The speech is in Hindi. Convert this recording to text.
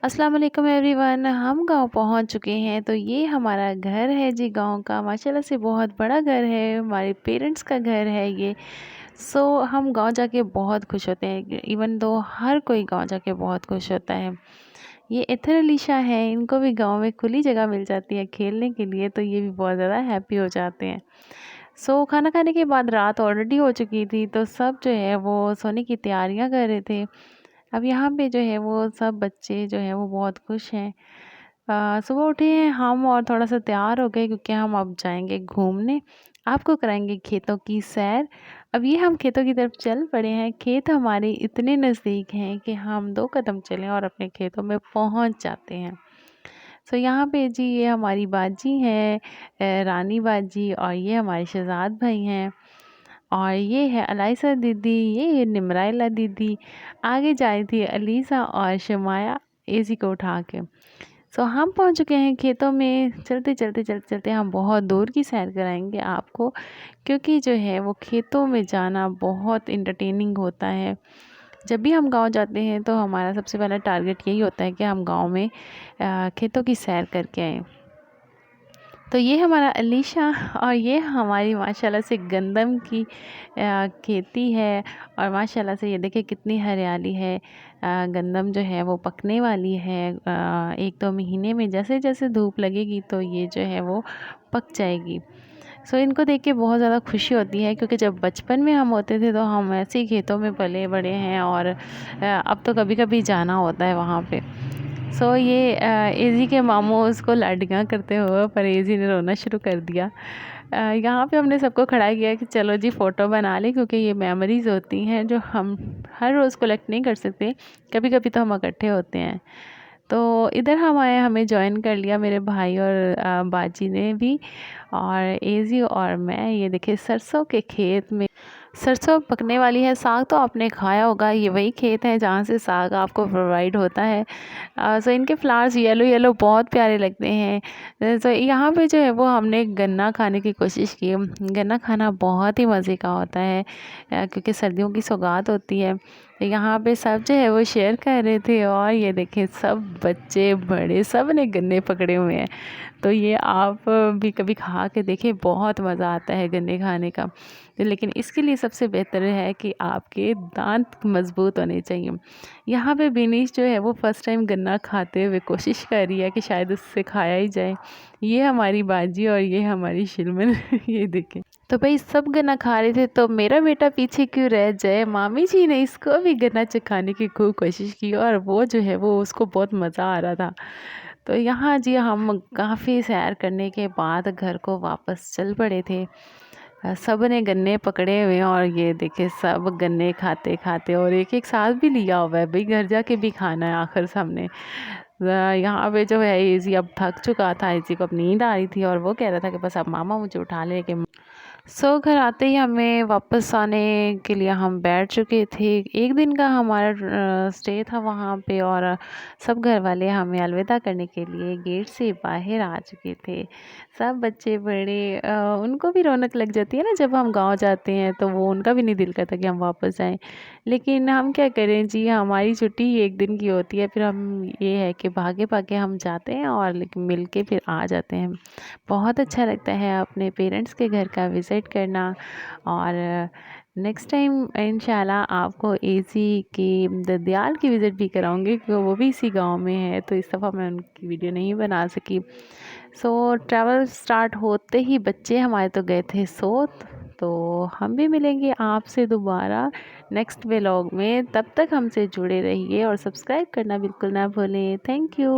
अस्सलाम वालेकुम एवरीवन। हम गांव पहुंच चुके हैं। तो ये हमारा घर है जी, गांव का माशाल्लाह से बहुत बड़ा घर है। हमारे पेरेंट्स का घर है ये। हम गांव जाके बहुत खुश होते हैं। इवन दो हर कोई गांव जाके बहुत खुश होता है। ये एथर अलीशा है, इनको भी गांव में खुली जगह मिल जाती है खेलने के लिए, तो ये भी बहुत ज़्यादा हैप्पी हो जाते हैं। खाना खाने के बाद रात ऑलरेडी हो चुकी थी, तो सब जो है वो सोने की तैयारियां कर रहे थे। अब यहाँ पे जो है वो सब बच्चे जो हैं वो बहुत खुश हैं। सुबह उठे हैं हम और थोड़ा-सा तैयार हो गए, क्योंकि हम अब जाएँगे घूमने। आपको कराएँगे खेतों की सैर। अब ये हम खेतों की तरफ चल पड़े हैं। खेत हमारे इतने नज़दीक हैं कि हम 2 कदम चलें और अपने खेतों में पहुँच जाते हैं। यहाँ पे जी ये हमारी बाजी हैं, रानी बाजी, और ये हमारे शहज़ाद भाई हैं। और ये है अलाइसा दीदी, ये निमराइला दीदी। आगे जा रही थी अलीसा और शमाया एसी को उठा के। हम पहुंच चुके हैं खेतों में। चलते हम बहुत दूर की सैर कराएंगे आपको, क्योंकि जो है वो खेतों में जाना बहुत इंटरटेनिंग होता है। जब भी हम गांव जाते हैं तो हमारा सबसे पहला टारगेट यही होता है कि हम गांव में खेतों की सैर करके आएँ। तो ये हमारा अलीशा, और ये हमारी माशाल्लाह से गंदम की खेती है। और माशाल्लाह से ये देखिए कितनी हरियाली है। गंदम जो है वो पकने वाली है। 1-2 महीने में जैसे जैसे धूप लगेगी तो ये जो है वो पक जाएगी। इनको देख के बहुत ज़्यादा खुशी होती है, क्योंकि जब बचपन में हम होते थे तो हम ऐसे ही खेतों में पले बड़े हैं, और अब तो कभी कभी जाना होता है वहाँ पे। ये एजी के मामू उसको लाडियाँ करते हुए, पर एजी ने रोना शुरू कर दिया। यहाँ पे हमने सबको खड़ा किया कि चलो जी फ़ोटो बना लें, क्योंकि ये मेमोरीज़ होती हैं जो हम हर रोज़ कलेक्ट नहीं कर सकते। कभी कभी तो हम इकट्ठे होते हैं। तो इधर हम आए, हमें जॉइन कर लिया मेरे भाई और बाजी ने भी, और एजी और मैं। ये देखिए सरसों के खेत में सरसों पकने वाली है। साग तो आपने खाया होगा, ये वही खेत है जहाँ से साग आपको प्रोवाइड होता है। इनके फ्लावर्स येलो येलो बहुत प्यारे लगते हैं। यहाँ पे जो है वो हमने गन्ना खाने की कोशिश की। गन्ना खाना बहुत ही मज़े का होता है, क्योंकि सर्दियों की सौगात होती है। यहाँ पे सब जो है वो शेयर कर रहे थे, और ये देखें सब बच्चे बड़े सब ने गन्ने पकड़े हुए हैं। तो ये आप भी कभी खा के देखें, बहुत मज़ा आता है गन्ने खाने का। लेकिन इसके लिए सबसे बेहतर है कि आपके दांत मज़बूत होने चाहिए। यहाँ पे बिनीश जो है वो फ़र्स्ट टाइम गन्ना खाते हुए कोशिश कर रही है कि शायद उससे खाया ही जाए। ये हमारी बाजी और ये हमारी शिलमन ये देखें। तो भाई सब गन्ना खा रहे थे, तो मेरा बेटा पीछे क्यों रह जाए। मामी जी ने इसको भी गन्ना चखाने की खूब कोशिश की, और वो जो है वो उसको बहुत मज़ा आ रहा था। तो यहाँ जी हम काफ़ी सैर करने के बाद घर को वापस चल पड़े थे। सब ने गन्ने पकड़े हुए हैं, और ये देखिए सब गन्ने खाते खाते, और एक एक साथ भी लिया हुआ है भाई, घर जाके भी खाना है आखिर सामने। यहाँ पे जो है इजी अब थक चुका था, इसी को अब नींद आ रही थी, और वो कह रहा था कि बस अब मामा मुझे उठा लेके। घर आते ही हमें वापस आने के लिए हम बैठ चुके थे। एक दिन का हमारा स्टे था वहाँ पे, और सब घर वाले हमें अलविदा करने के लिए गेट से बाहर आ चुके थे। सब बच्चे बड़े, उनको भी रौनक लग जाती है ना जब हम गांव जाते हैं, तो वो उनका भी नहीं दिल करता कि हम वापस जाएं। लेकिन हम क्या करें जी, हमारी छुट्टी ही एक दिन की होती है। फिर हम ये है कि भागे भागे हम जाते हैं, और लेकिन मिल के फिर आ जाते हैं। बहुत अच्छा लगता है अपने पेरेंट्स के घर का विज़िट करना। और नेक्स्ट टाइम इंशाल्लाह आपको एसी के ददयाल की विज़िट भी कराऊंगी, क्योंकि वो भी इसी गांव में है। तो इस दफ़ा मैं उनकी वीडियो नहीं बना सकी। ट्रैवल स्टार्ट होते ही बच्चे हमारे तो गए थे तो हम भी मिलेंगे आपसे दोबारा नेक्स्ट व्लॉग में। तब तक हमसे जुड़े रहिए, और सब्सक्राइब करना बिल्कुल ना भूलें। Thank you.